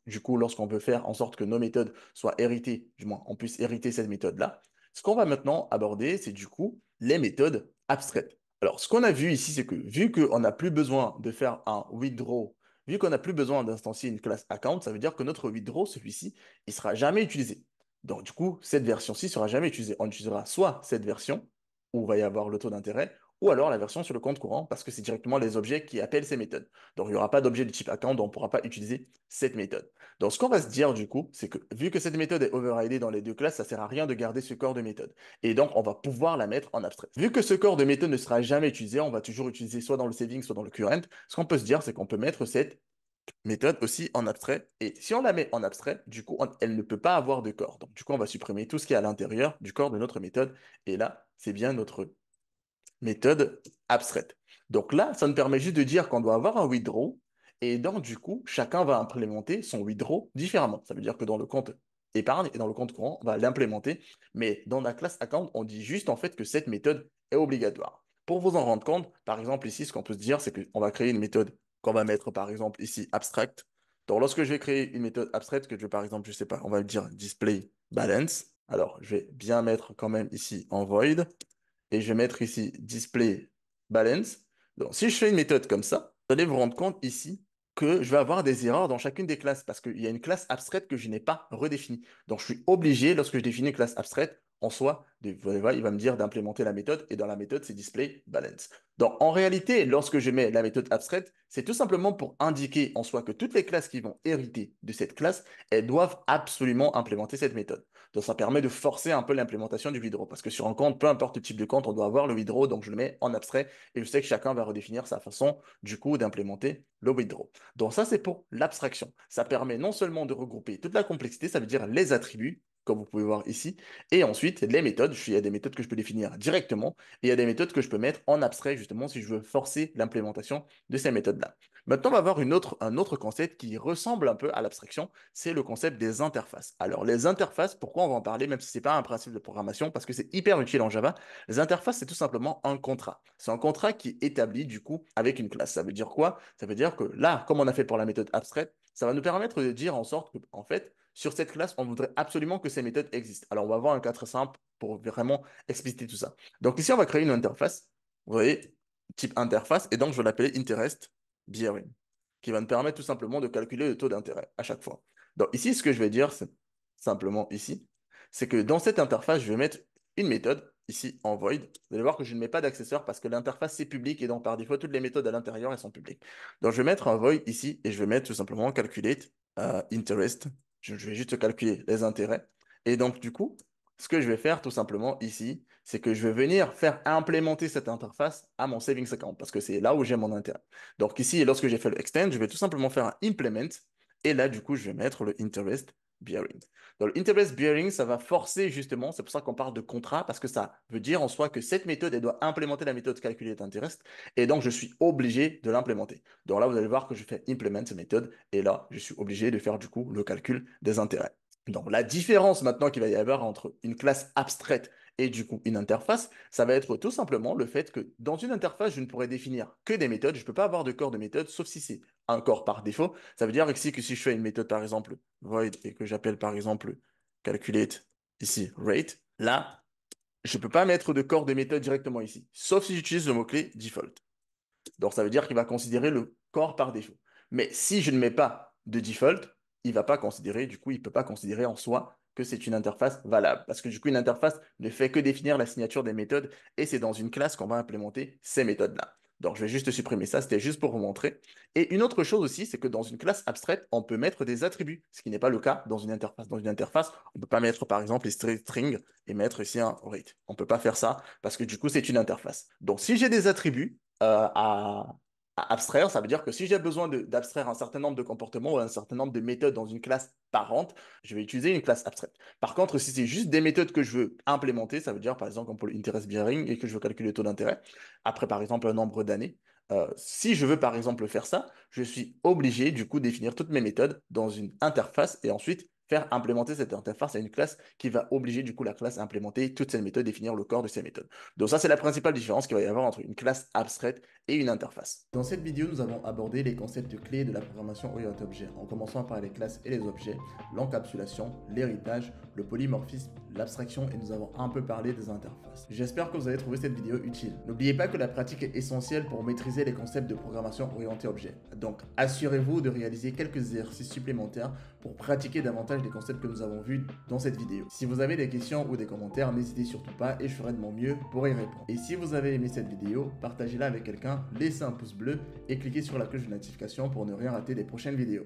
S1: du coup lorsqu'on veut faire en sorte que nos méthodes soient héritées, du moins on puisse hériter cette méthode-là. Ce qu'on va maintenant aborder, c'est du coup les méthodes abstraites. Alors, ce qu'on a vu ici, c'est que vu qu'on n'a plus besoin de faire un withdraw, vu qu'on n'a plus besoin d'instancier une classe account, ça veut dire que notre withdraw, celui-ci, il sera jamais utilisé. Donc, du coup, cette version-ci sera jamais utilisée. On utilisera soit cette version, où il va y avoir le taux d'intérêt, ou alors la version sur le compte courant, parce que c'est directement les objets qui appellent ces méthodes. Donc, il n'y aura pas d'objet de type account, donc on ne pourra pas utiliser cette méthode. Donc, ce qu'on va se dire, du coup, c'est que vu que cette méthode est overridée dans les deux classes, ça ne sert à rien de garder ce corps de méthode. Et donc, on va pouvoir la mettre en abstrait. Vu que ce corps de méthode ne sera jamais utilisé, on va toujours utiliser soit dans le saving, soit dans le current. Ce qu'on peut se dire, c'est qu'on peut mettre cette méthode aussi en abstrait. Et si on la met en abstrait, du coup, elle ne peut pas avoir de corps. Donc, du coup, on va supprimer tout ce qui est à l'intérieur du corps de notre méthode. Et là, c'est bien notre méthode abstraite. Donc là, ça nous permet juste de dire qu'on doit avoir un withdraw. Et donc, du coup, chacun va implémenter son withdraw différemment. Ça veut dire que dans le compte épargne et dans le compte courant, on va l'implémenter. Mais dans la classe account, on dit juste en fait que cette méthode est obligatoire. Pour vous en rendre compte, par exemple, ici, ce qu'on peut se dire, c'est qu'on va créer une méthode qu'on va mettre, par exemple, ici, abstract. Donc, lorsque je vais créer une méthode abstraite, que je vais, par exemple, je sais pas, on va dire display balance. Alors, je vais bien mettre quand même ici en void et je vais mettre ici display balance. Donc, si je fais une méthode comme ça, vous allez vous rendre compte ici que je vais avoir des erreurs dans chacune des classes parce qu'il y a une classe abstraite que je n'ai pas redéfinie. Donc, je suis obligé, lorsque je définis une classe abstraite, en soi, il va me dire d'implémenter la méthode et dans la méthode, c'est display balance. Donc, en réalité, lorsque je mets la méthode abstraite, c'est tout simplement pour indiquer en soi que toutes les classes qui vont hériter de cette classe, elles doivent absolument implémenter cette méthode. Donc, ça permet de forcer un peu l'implémentation du withdraw parce que sur un compte, peu importe le type de compte, on doit avoir le withdraw. Donc, je le mets en abstrait et je sais que chacun va redéfinir sa façon, du coup, d'implémenter le withdraw. Donc ça, c'est pour l'abstraction. Ça permet non seulement de regrouper toute la complexité, ça veut dire les attributs, comme vous pouvez voir ici, et ensuite les méthodes. Il y a des méthodes que je peux définir directement, et il y a des méthodes que je peux mettre en abstrait, justement, si je veux forcer l'implémentation de ces méthodes-là. Maintenant, on va voir un autre concept qui ressemble un peu à l'abstraction, c'est le concept des interfaces. Alors, les interfaces, pourquoi on va en parler, même si ce n'est pas un principe de programmation, parce que c'est hyper utile en Java. Les interfaces, c'est tout simplement un contrat. C'est un contrat qui est établi, du coup, avec une classe. Ça veut dire quoi? Ça veut dire que là, comme on a fait pour la méthode abstraite, ça va nous permettre de dire en sorte que, en fait, sur cette classe, on voudrait absolument que ces méthodes existent. Alors, on va voir un cas très simple pour vraiment expliciter tout ça. Donc, ici, on va créer une interface. Vous voyez, type interface. Et donc, je vais l'appeler interest bearing, qui va nous permettre tout simplement de calculer le taux d'intérêt à chaque fois. Donc, ici, ce que je vais dire, c'est simplement ici, c'est que dans cette interface, je vais mettre une méthode ici en void. Vous allez voir que je ne mets pas d'accessoire parce que l'interface c'est public et donc par défaut, toutes les méthodes à l'intérieur, elles sont publiques. Donc je vais mettre un void ici et je vais mettre tout simplement calculate interest. Je vais juste calculer les intérêts. Et donc du coup, ce que je vais faire tout simplement ici, c'est que je vais venir faire implémenter cette interface à mon savings account parce que c'est là où j'ai mon intérêt. Donc ici, lorsque j'ai fait le extend, je vais tout simplement faire un implement et là du coup, je vais mettre le interest bearing. Dans le interest bearing, ça va forcer justement, c'est pour ça qu'on parle de contrat, parce que ça veut dire en soi que cette méthode, elle doit implémenter la méthode calculate interest, et donc je suis obligé de l'implémenter. Donc là, vous allez voir que je fais implement cette méthode, et là, je suis obligé de faire du coup le calcul des intérêts. Donc la différence maintenant qu'il va y avoir entre une classe abstraite et du coup une interface, ça va être tout simplement le fait que dans une interface, je ne pourrais définir que des méthodes, je ne peux pas avoir de corps de méthode, sauf si c'est un corps par défaut. Ça veut dire ici que si je fais une méthode par exemple void et que j'appelle par exemple calculate ici rate, là, je ne peux pas mettre de corps de méthode directement ici, sauf si j'utilise le mot-clé default. Donc, ça veut dire qu'il va considérer le corps par défaut. Mais si je ne mets pas de default, il ne va pas considérer, du coup, il ne peut pas considérer en soi que c'est une interface valable. Parce que du coup, une interface ne fait que définir la signature des méthodes et c'est dans une classe qu'on va implémenter ces méthodes-là. Donc, je vais juste supprimer ça, c'était juste pour vous montrer. Et une autre chose aussi, c'est que dans une classe abstraite, on peut mettre des attributs, ce qui n'est pas le cas dans une interface. Dans une interface, on ne peut pas mettre, par exemple, les strings et mettre ici un rate. On ne peut pas faire ça parce que du coup, c'est une interface. Donc, si j'ai des attributs, à abstraire, ça veut dire que si j'ai besoin d'abstraire un certain nombre de comportements ou un certain nombre de méthodes dans une classe parente, je vais utiliser une classe abstraite. Par contre, si c'est juste des méthodes que je veux implémenter, ça veut dire par exemple comme pour l'interest bearing et que je veux calculer le taux d'intérêt, après par exemple un nombre d'années, si je veux par exemple faire ça, je suis obligé du coup de définir toutes mes méthodes dans une interface et ensuite faire implémenter cette interface à une classe qui va obliger du coup la classe à implémenter toutes ces méthodes, définir le corps de ces méthodes. Donc ça, c'est la principale différence qu'il va y avoir entre une classe abstraite et une interface. Dans cette vidéo, nous avons abordé les concepts clés de la programmation orientée objet, en commençant par les classes et les objets, l'encapsulation, l'héritage, le polymorphisme, l'abstraction et nous avons un peu parlé des interfaces. J'espère que vous avez trouvé cette vidéo utile. N'oubliez pas que la pratique est essentielle pour maîtriser les concepts de programmation orientée objet. Donc, assurez-vous de réaliser quelques exercices supplémentaires pour pratiquer davantage les concepts que nous avons vus dans cette vidéo. Si vous avez des questions ou des commentaires, n'hésitez surtout pas et je ferai de mon mieux pour y répondre. Et si vous avez aimé cette vidéo, partagez-la avec quelqu'un, laissez un pouce bleu et cliquez sur la cloche de notification pour ne rien rater des prochaines vidéos.